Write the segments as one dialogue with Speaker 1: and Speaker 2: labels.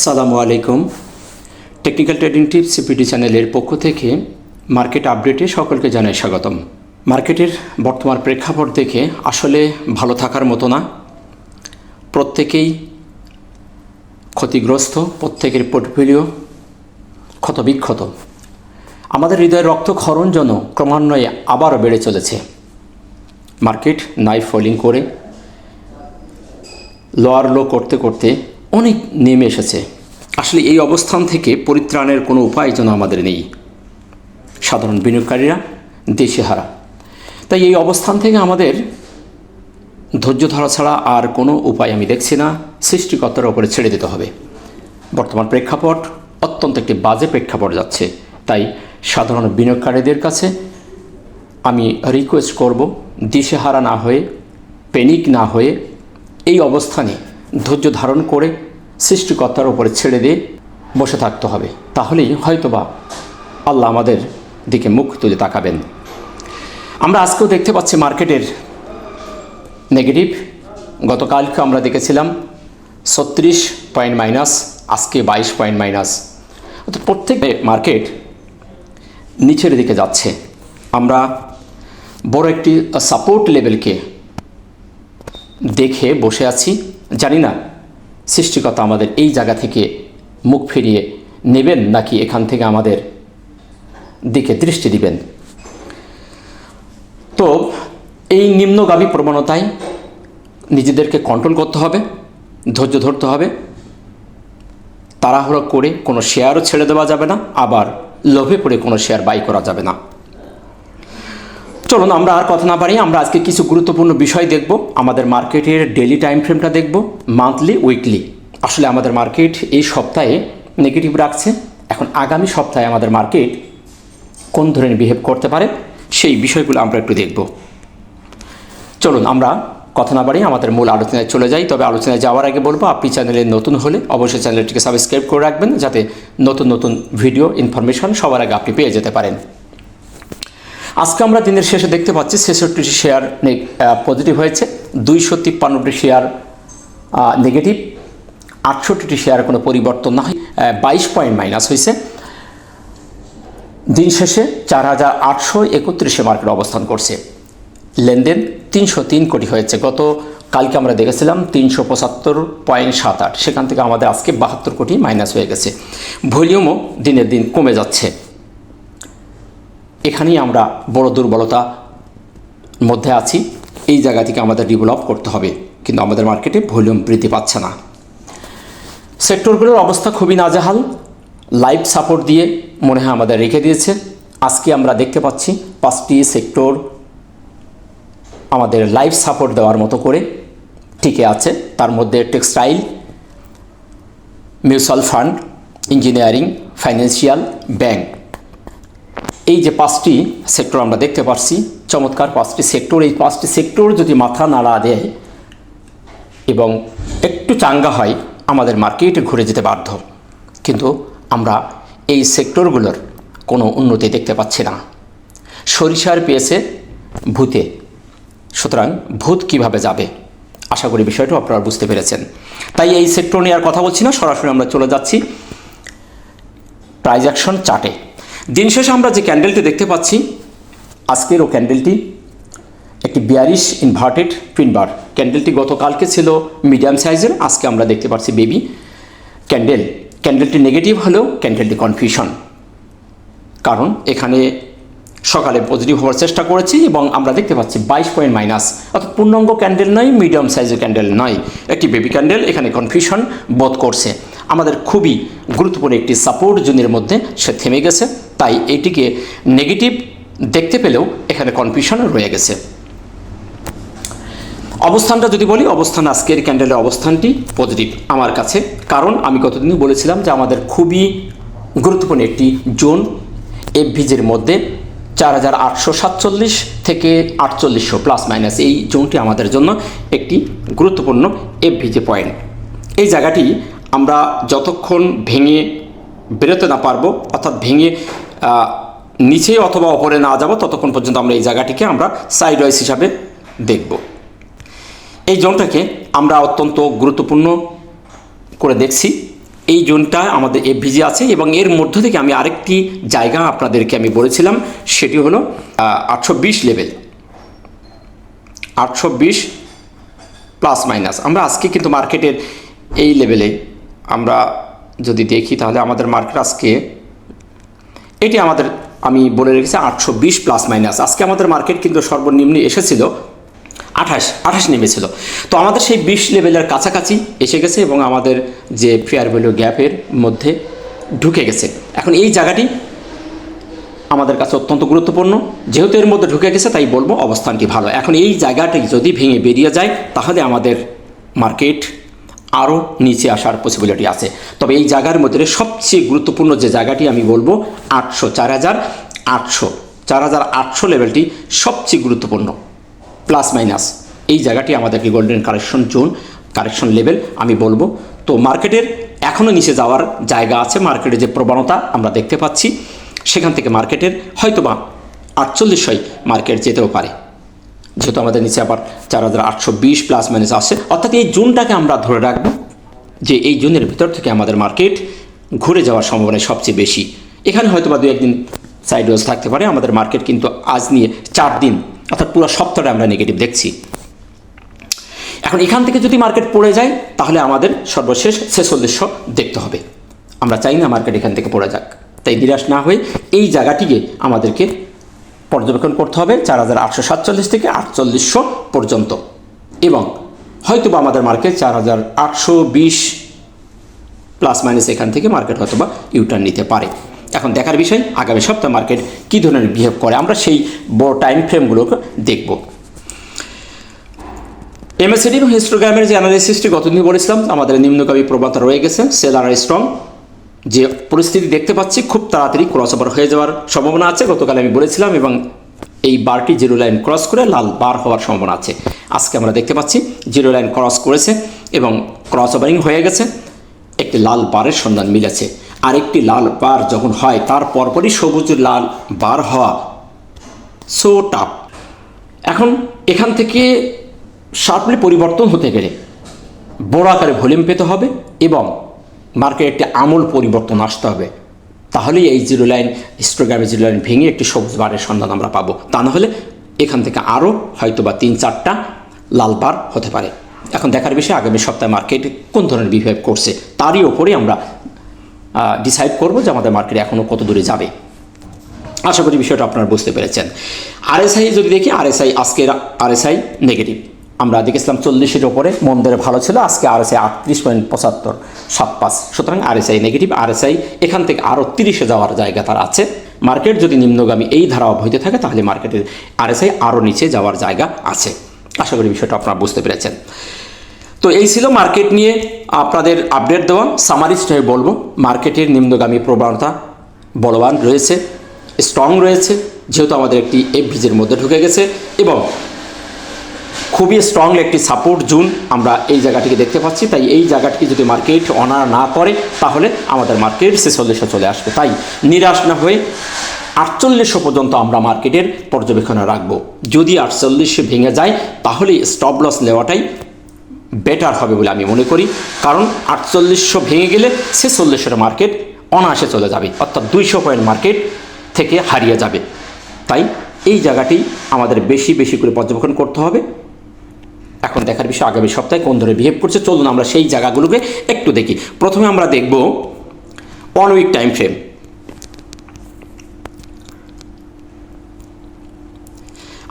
Speaker 1: আসসালামু আলাইকুম। Technical trading tips CPT চ্যানেলের পক্ষ থেকে মার্কেট আপডেটে সকলকে জানাই স্বাগতম। মার্কেটের বর্তমান প্রেক্ষাপট দেখে আসলে ভালো থাকার মতো না। প্রত্যেকেই ক্ষতিগ্রস্ত, প্রত্যেকের পোর্টফোলিও ক্ষতবিক্ষত। আমাদের হৃদয়ের রক্তক্ষরণ যেন ক্রমান্বয়ে আবারও বেড়ে চলেছে। মার্কেট নাইফ ফলিং করে লোয়ার লো করতে করতে অনেক নেমে এসেছে। আসলে এই অবস্থান থেকে পরিত্রাণের কোনো উপায় যেন আমাদের নেই। সাধারণ বিনিয়োগকারীরা দিশেহারা। তাই এই অবস্থান থেকে আমাদের ধৈর্য ধরা ছাড়া আর কোনো উপায় আমি দেখছি না। সৃষ্টিকর্তার ওপরে ছেড়ে দিতে হবে। বর্তমান প্রেক্ষাপট অত্যন্ত একটি বাজে প্রেক্ষাপট যাচ্ছে। তাই সাধারণ বিনিয়োগকারীদের কাছে আমি রিকোয়েস্ট করব, দিশেহারা না হয়ে, প্যানিক না হয়ে এই অবস্থানে ধৈর্য ধারণ করে সৃষ্টিকর্তার উপরে ছেড়ে দিয়ে বসে থাকতে হবে। তাহলেই হয়তোবা আল্লাহ আমাদের দিকে মুখ তুলে তাকাবেন। আমরা আজকেও দেখতে পাচ্ছি মার্কেটের নেগেটিভ। গতকালকে আমরা দেখেছিলাম 36 পয়েন্ট মাইনাস, আজকে 22 পয়েন্ট মাইনাস। অর্থাৎ প্রত্যেক মার্কেট নিচের দিকে যাচ্ছে। আমরা বড় একটি সাপোর্ট লেভেলকে দেখে বসে আছি। জানি না সৃষ্টিকর্তা আমাদের এই জায়গা থেকে মুখ ফিরিয়ে নেবেন নাকি এখান থেকে আমাদের দিকে দৃষ্টি দিবেন। তো এই নিম্নগামী প্রবণতায় নিজেদেরকে কন্ট্রোল করতে হবে, ধৈর্য ধরতে হবে। তাড়াহুড়ো করে কোনো শেয়ারও ছেড়ে দেওয়া যাবে না, আবার লোভে পড়ে কোনো শেয়ার বাই করা যাবে না। চলুন আমরা আর কথা না বাড়িয়ে আমরা আজকে কিছু গুরুত্বপূর্ণ বিষয় দেখব। আমাদের মার্কেটের ডেইলি টাইম ফ্রেমটা দেখব, মান্থলি, উইকলি। আসলে আমাদের মার্কেট এই সপ্তাহে নেগেটিভ রাখছে। এখন আগামী সপ্তাহে আমাদের মার্কেট কোন ধরনের বিহেভ করতে পারে সেই বিষয়গুলো আমরা একটু দেখব। চলুন আমরা কথা না বাড়িয়ে আমাদের মূল আলোচনায় চলে যাই। তবে আলোচনায় যাওয়ার আগে বলবো, আপনি চ্যানেলে নতুন হলে অবশ্যই চ্যানেলটিকে সাবস্ক্রাইব করে রাখবেন, যাতে নতুন নতুন ভিডিও ইনফরমেশন সবার আগে আপনি পেয়ে যেতে পারেন। আজকে আমরা দিনের শেষে দেখতে পাচ্ছি 66টি শেয়ার পজিটিভ হয়েছে, 253টি শেয়ার নেগেটিভ, 68টি শেয়ার কোনো পরিবর্তন না হয়, 22 পয়েন্ট মাইনাস হয়েছে। দিন শেষে 4831 মার্কেট অবস্থান করছে। লেনদেন 303 কোটি হয়েছে। গত কালকে আমরা দেখেছিলাম 375.78, সেখান থেকে আমাদের আজকে 72 কোটি মাইনাস হয়ে গেছে। ভলিউমও দিনের দিন কমে যাচ্ছে। এখানেই আমরা বড় দুর্বলতার মধ্যে আছি। এই জায়গা থেকে আমাদের ডেভেলপ করতে হবে, কিন্তু আমাদের মার্কেটে ভলিউম বৃদ্ধি পাচ্ছে না। সেক্টরগুলোর অবস্থা খুবই নাজেহাল। লাইভ সাপোর্ট দিয়ে মনে হয় আমাদের রেখে দিয়েছে। আজকে আমরা দেখতে পাচ্ছি 5টি সেক্টর আমাদের লাইভ সাপোর্ট দেওয়ার মতো করে টিকে আছে। তার মধ্যে textile, mutual fund, engineering, financial, bank, এই যে 5টি সেক্টর আমরা দেখতে পাচ্ছি, চমৎকার 5টি সেক্টর। এই 5টি সেক্টর যদি মাথা নাড়া দেয় এবং একটু চাঙ্গা হয়, আমাদের মার্কেটে ঘুরে যেতে বাধ্য। কিন্তু আমরা এই সেক্টরগুলোর কোনো উন্নতি দেখতে পাচ্ছি না। সরিষার পেয়েছে ভূতে, সুতরাং ভূত কিভাবে যাবে? আশা করি বিষয়টা আপনারা বুঝতে পেরেছেন। তাই এই সেক্টর নিয়ে আর কথা বলছি না, সরাসরি আমরা চলে যাচ্ছি প্রাইস অ্যাকশন চার্টে। দিন শেষে আমরা যে ক্যান্ডেলটি দেখতে পাচ্ছি, আজকেরও ক্যান্ডেলটি একটি বিয়ারিশ ইনভার্টেড টুইন বার। ক্যান্ডেলটি গতকালকে ছিল মিডিয়াম সাইজের, আজকে আমরা দেখতে পাচ্ছি বেবি ক্যান্ডেল। ক্যান্ডেলটি নেগেটিভ হলেও ক্যান্ডেলটি কনফিউশন, কারণ এখানে সকালে পজিটিভ হওয়ার চেষ্টা করেছি এবং আমরা দেখতে পাচ্ছি 22 পয়েন্ট মাইনাস। অর্থাৎ পূর্ণাঙ্গ ক্যান্ডেল নয়, মিডিয়াম সাইজের ক্যান্ডেল নয়, একটি বেবি ক্যান্ডেল। এখানে কনফিউশন বোধ করছে। আমাদের খুবই গুরুত্বপূর্ণ একটি সাপোর্ট জোনের মধ্যে সে থেমে গেছে। তাই এটিকে নেগেটিভ দেখতে পেলেও এখানে কনফিউশন রয়ে গেছে। অবস্থানটা যদি বলি, অবস্থান আজকের ক্যান্ডেলের অবস্থানটি পজিটিভ আমার কাছে, কারণ আমি গতদিনই বলেছিলাম যে আমাদের খুবই গুরুত্বপূর্ণ একটি জোন এফভিজের মধ্যে 4847 থেকে 4800 প্লাস মাইনাস, এই জোনটি আমাদের জন্য একটি গুরুত্বপূর্ণ এফভিজে পয়েন্ট। এই জায়গাটি আমরা যতক্ষণ ভেঙে বেরোতে না পারবো, অর্থাৎ ভেঙে নিচে অথবা ওপরে না যাব, ততক্ষণ পর্যন্ত আমরা এই জায়গাটিকে আমরা সাইডওয়াইজ হিসাবে দেখব। এই জোনটাকে আমরা অত্যন্ত গুরুত্বপূর্ণ করে দেখছি। এই জোনটা আমাদের এফভিজি আছে এবং এর মধ্য থেকে আমি আরেকটি জায়গা আপনাদেরকে আমি বলেছিলাম, সেটি হলো 820 লেভেল, 820 প্লাস মাইনাস। আমরা আজকে কিন্তু মার্কেটের এই লেভেলে আমরা যদি দেখি তাহলে আমাদের মার্কেট আজকে এটি আমাদের আমি বলে রেখেছি 820 প্লাস মাইনাস। আজকে আমাদের মার্কেট কিন্তু সর্বনিম্ন এসেছিল 28 নেমেছিল। তো আমাদের সেই 20 লেভেলের কাছাকাছি এসে গেছে এবং আমাদের যে ফেয়ার ভ্যালু গ্যাপের মধ্যে ঢুকে গেছে। এখন এই জায়গাটি আমাদের কাছে অত্যন্ত গুরুত্বপূর্ণ, যেহেতু এর মধ্যে ঢুকে গেছে তাই বলবো অবস্থানটি ভালো। এখন এই জায়গাটি যদি ভেঙে বেরিয়ে যায় তাহলে আমাদের মার্কেট আরও নিচে আসার পসিবিলিটি আছে। তবে এই জায়গার মধ্যে সবচেয়ে গুরুত্বপূর্ণ যে জায়গাটি আমি বলবো 4800 লেভেলটি সবচেয়ে গুরুত্বপূর্ণ, প্লাস মাইনাস এই জায়গাটি আমাদেরকে golden correction zone, correction level আমি বলবো। তো মার্কেটের এখনও নিচে যাওয়ার জায়গা আছে। মার্কেটে যে প্রবণতা আমরা দেখতে পাচ্ছি সেখান থেকে মার্কেটের হয়তোবা 4800 মার্কেট যেতেও পারে, যেহেতু আমাদের নিচে আবার 4820 প্লাস মাইনাস আসছে। অর্থাৎ এই জোনটাকে আমরা ধরে রাখবো যে এই জোনের ভিতর থেকে আমাদের মার্কেট ঘুরে যাওয়ার সম্ভাবনা সবচেয়ে বেশি। এখানে হয়তোবা 2-1 দিন সাইড ওয়েজ থাকতে পারে। আমাদের মার্কেট কিন্তু আজ নিয়ে 4 দিন অর্থাৎ পুরো সপ্তাহটা আমরা নেগেটিভ দেখছি। এখন এখান থেকে যদি মার্কেট পড়ে যায় তাহলে আমাদের সর্বশেষ 4600 দেখতে হবে। আমরা চাই না মার্কেট এখান থেকে পড়ে যাক, তাই নিরাশ না হয়ে এই জায়গাটিকে আমাদেরকে পর্যবেক্ষণ করতে হবে 4847 থেকে 4800 পর্যন্ত, এবং হয়তোবা আমাদের মার্কেট 4820 প্লাস মাইনাস এখান থেকে মার্কেট হয়তোবা ইউটার্ন নিতে পারে। এখন দেখার বিষয় আগামী সপ্তাহে মার্কেট কী ধরনের বিহেভ করে, আমরা সেই বড় টাইম ফ্রেমগুলোকে দেখব। এমএসিডি এবং হিস্টোগ্রামের যে অ্যানালাইসিসটি গতদিন বলেছিলাম, আমাদের নিম্নগামী প্রবণতা রয়ে গেছে, সেল আর স্ট্রং যে পরিস্থিতি দেখতে পাচ্ছি খুব তাড়াতাড়ি ক্রস ওভার হয়ে যাওয়ার সম্ভাবনা আছে। গতকাল আমি বলেছিলাম এবং এই বারটি জিরো লাইন ক্রস করে লাল বার হওয়ার সম্ভাবনা আছে। আজকে আমরা দেখতে পাচ্ছি জিরো লাইন ক্রস করেছে এবং ক্রস ওভারিং হয়ে গেছে, একটি লাল বারের সন্ধান মিলেছে। আরেকটি লাল বার যখন হয় তার পরপরই সবুজ লাল বার হওয়া সো টাফ। এখন এখান থেকে শার্পলি পরিবর্তন হতে গেলে বড় আকারে ভলিউম পেতে হবে এবং মার্কেটে একটি আমূল পরিবর্তন আসতে হবে, তাহলেই এই জিরো লাইন হিস্টোগ্রামের জিরো লাইন ভেঙে একটি সবুজ বারের সন্ধান আমরা পাবো। তা না হলে এখান থেকে আরও হয়তোবা 3-4টা লাল বার হতে পারে। এখন দেখার বিষয় আগামী সপ্তাহে মার্কেট কোন ধরনের বিহেভ করছে তারই ওপরেই আমরা ডিসাইড করব যে আমাদের মার্কেট এখনও কত দূরে যাবে। আশা করি বিষয়টা আপনারা বুঝতে পেরেছেন। আরএসআই যদি দেখি, আরএসআই আজকের আরএসআই নেগেটিভ, আমরা দেখেছিলাম 40-এর ওপরে মন্দের ভালো ছিল, আজকে আরএসআই 38.75 সুতরাং আরএসআই নেগেটিভ। আরএসআই এখান থেকে আরও 30-এ যাওয়ার জায়গা তার আছে। মার্কেট যদি নিম্নগামী এই ধারা হইতে থাকে তাহলে মার্কেটের আরএসআই আরও নিচে যাওয়ার জায়গা আছে। আশা করি বিষয়টা আপনারা বুঝতে পেরেছেন। তো এই ছিল মার্কেট নিয়ে আপনাদের আপডেট দেওয়া। সামারিস্ট হয়ে বলবো মার্কেটের নিম্নগামী প্রবণতা বলবান রয়েছে, স্ট্রং রয়েছে, যেহেতু আমাদের একটি এফভিজির মধ্যে ঢুকে গেছে এবং খুবই স্ট্রংলি একটি সাপোর্ট জোন আমরা এই জায়গাটিকে দেখতে পাচ্ছি। তাই এই জায়গাটিকে যদি মার্কেট অনার না করে তাহলে আমাদের মার্কেট 4600 চলে আসবে। তাই নিরাশ না হয়ে 4800 পর্যন্ত আমরা মার্কেটের পর্যবেক্ষণে রাখবো। যদি 48 ভেঙে যায় তাহলে স্টপ লস নেওয়াটাই বেটার হবে বলে আমি মনে করি, কারণ 4800 ভেঙে গেলে 4600 মার্কেট অনায়াসে চলে যাবে, অর্থাৎ 200 পয়েন্ট মার্কেট থেকে হারিয়ে যাবে। তাই এই জায়গাটি আমাদের বেশি বেশি করে পর্যবেক্ষণ করতে হবে। এখন দেখার বিষয় আগামী সপ্তাহে কোন ধরনের বিহেভ করছে, চলুন আমরা সেই জায়গাগুলোকে একটু দেখি। প্রথমে আমরা দেখব 1 উইক টাইম ফ্রেম।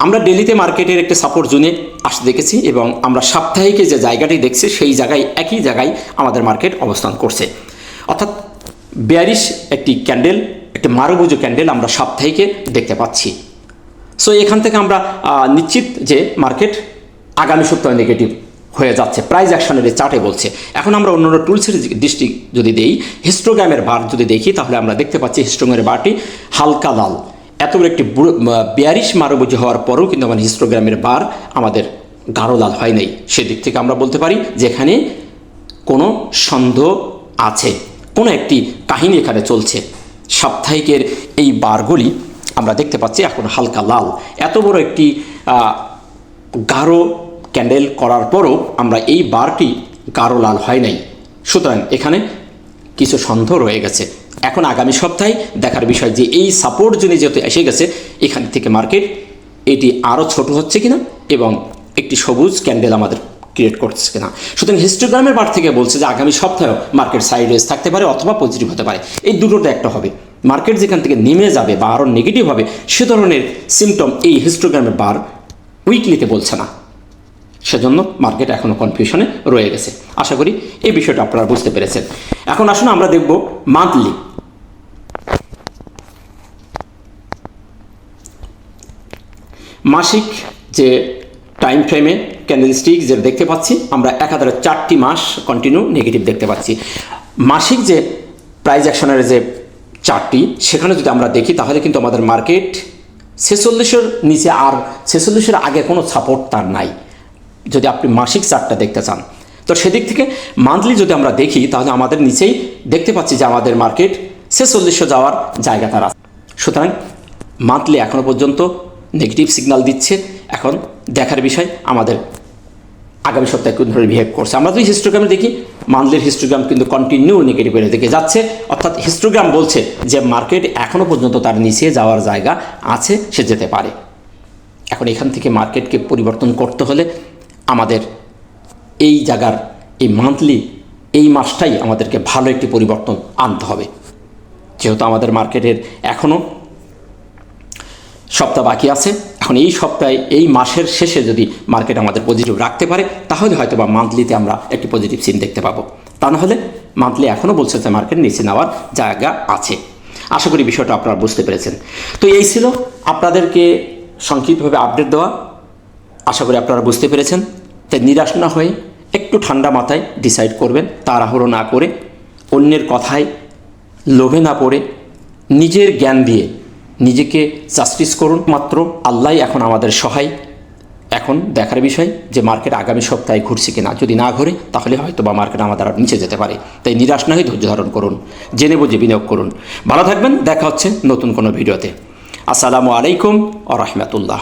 Speaker 1: আমরা ডেলিতে মার্কেটের একটা সাপোর্ট জোনে আসতে দেখেছি এবং আমরা সাপ্তাহিকে যে জায়গাটি দেখছি সেই জায়গায় একই জায়গায় আমাদের মার্কেট অবস্থান করছে, অর্থাৎ বেয়ারিশ একটি ক্যান্ডেল, একটি মারুভুজ ক্যান্ডেল আমরা সাপ্তাহিকে দেখতে পাচ্ছি। সো এখান থেকে আমরা নিশ্চিত যে মার্কেট আগামী সপ্তাহে নেগেটিভ হয়ে যাচ্ছে, প্রাইস অ্যাকশনের চার্টে বলছে। এখন আমরা অন্যান্য টুলসের দৃষ্টি যদি দেই, হিস্টোগ্রামের বার যদি দেখি তাহলে আমরা দেখতে পাচ্ছি হিস্টোগ্রামের বারটি হালকা লাল। এত বড় একটি বেয়ারিশ মারুভুজ হওয়ার পরেও কিন্তু আমাদের হিস্টোগ্রামের বার আমাদের গাঢ় লাল হয় নাই। সেদিক থেকে আমরা বলতে পারি যেখানে কোনো সন্দেহ আছে, কোনো একটি কাহিনী এখানে চলছে। সাপ্তাহিকের এই বারগুলি আমরা দেখতে পাচ্ছি এখন হালকা লাল। এত বড় একটি গাঢ় ক্যান্ডেল করার পরও আমরা এই বারটি গাঢ় লাল হয় নাই। সুতরাং এখানে কিছু সন্দেহ রয়ে গেছে। এখন আগামী সপ্তাহে দেখার বিষয় যে এই সাপোর্ট জোনে যেহেতু এসে গেছে, এখান থেকে মার্কেট এটি আরও ছোট হচ্ছে কিনা এবং একটি সবুজ ক্যান্ডেল আমাদের ক্রিয়েট করছে কিনা। সুতরাং হিস্টোগ্রামের বার থেকে বলছে যে আগামী সপ্তাহেও মার্কেট সাইডওয়েজ থাকতে পারে অথবা পজিটিভ হতে পারে, এই দুটোতে একটা হবে। মার্কেট যেখান থেকে নেমে যাবে বা আরও নেগেটিভ হবে সে ধরনের সিমটম এই হিস্টোগ্রামের বার উইকলিতে বলছে না। সেজন্য মার্কেট এখনও কনফিউশনে রয়ে গেছে। আশা করি এই বিষয়টা আপনারা বুঝতে পেরেছেন। এখন আসুন আমরা দেখব মান্থলি। মাসিক যে টাইম ফ্রেমে ক্যান্ডেলস্টিক যে দেখতে পাচ্ছি আমরা একাধারে 4টি মাস কন্টিনিউ নেগেটিভ দেখতে পাচ্ছি। মাসিক যে প্রাইস অ্যাকশনের যে চার্টটি সেখানে যদি আমরা দেখি তাহলে কিন্তু আমাদের মার্কেট 46-এর নিচে আর 46-এর আগে কোনো সাপোর্ট তার নাই যদি আপনি মাসিক চার্টটা দেখতে চান। তো সেদিক থেকে মান্থলি যদি আমরা দেখি তাহলে আমাদের নিচেই দেখতে পাচ্ছি যে আমাদের মার্কেট 4600 যাওয়ার জায়গা তার আছে। সুতরাং মান্থলি এখনও পর্যন্ত নেগেটিভ সিগন্যাল দিচ্ছে। এখন দেখার বিষয় আমাদের আগামী সপ্তাহে কোন ধরনের বিহেভ করছে। আমরা যদি হিস্টোগ্রামে দেখি মান্থলির হিস্টোগ্রাম কিন্তু কন্টিনিউ নেগেটিভের দিকে যাচ্ছে, অর্থাৎ হিস্টোগ্রাম বলছে যে মার্কেট এখনও পর্যন্ত তার নিচে যাওয়ার জায়গা আছে, সে যেতে পারে। এখন এখান থেকে মার্কেটকে পরিবর্তন করতে হলে আমাদের এই জায়গার এই মান্থলি এই মাসটাই আমাদেরকে ভালো একটি পরিবর্তন আনতে হবে। যেহেতু আমাদের মার্কেটের এখনও সপ্তাহ বাকি আছে, এখন এই সপ্তাহে এই মাসের শেষে যদি মার্কেট আমাদের পজিটিভ রাখতে পারে তাহলে হয়তো বা মান্থলিতে আমরা একটি পজিটিভ সিন দেখতে পাবো। তা না হলে মান্থলি এখনও বলছে যে মার্কেট নিচে নেওয়ার জায়গা আছে। আশা করি বিষয়টা আপনারা বুঝতে পেরেছেন। তো এই ছিল আপনাদেরকে সংক্ষিপ্তভাবে আপডেট দেওয়া। আশা করি আপনারা বুঝতে পেরেছেন। তাই নিরাশ না হয়ে একটু ঠান্ডা মাথায় ডিসাইড করবেন, তাড়াহুড়ো না করে, অন্যের কথায় লোভে না পড়ে নিজের জ্ঞান দিয়ে নিজেকে জাস্টিস করুন। মাত্র আল্লাহ এখন আমাদের সহায়। এখন দেখার বিষয় যে মার্কেট আগামী সপ্তাহে ঘুরছে কিনা। যদি না ঘুরে তাহলে হয়তো বা মার্কেট আমাদের আর নিচে যেতে পারে। তাই নিরাশ না হয়ে ধৈর্য ধারণ করুন, জেনে বুঝে বিনিয়োগ করুন। ভালো থাকবেন, দেখা হচ্ছে নতুন কোনো ভিডিওতে। আসসালামু আলাইকুম ওয়া রাহমাতুল্লাহ।